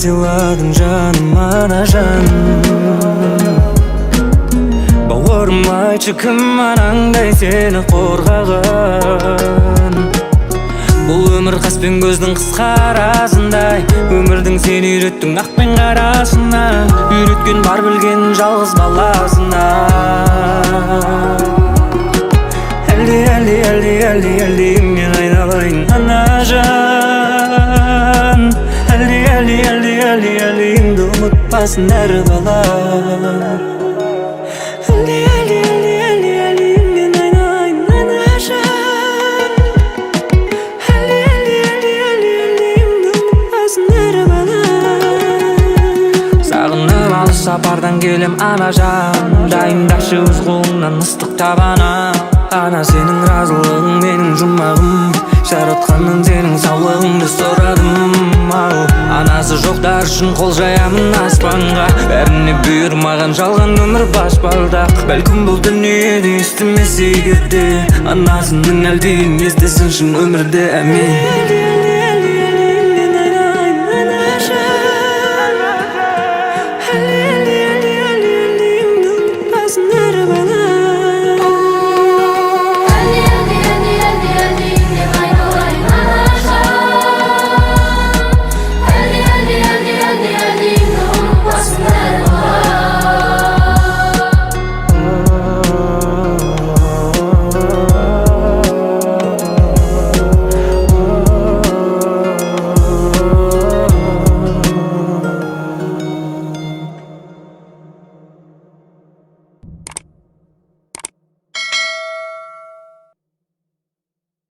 сыйладың жаныма анажан. Бауырым айтшы, кім анаңдай сені қорғаған? Бұл өмір қас пен көздің қысқа арасындай, өмірдің сен үйреттің ақ пен қарасына, үйреткен бар білген жалғыз баласына. Әлде мен айналайын анажан. Әлде ұмытпасын әр бала. Сағынып алыс сапардан келем анажан, дайындашы өз қолыңнан ыстық табана. Ана сенің разылығың менің жұмағым, жаратқаннан сенің саулығыңды сұрадым. Анасы жоқтар үшін қол жаямын аспанға, бәріне бұйырмаған жалған өмір баспалдақ. Бәлкім бұл дүниеде естімесе егерде, анасының әлдейін естісін шын өмірде, әмин.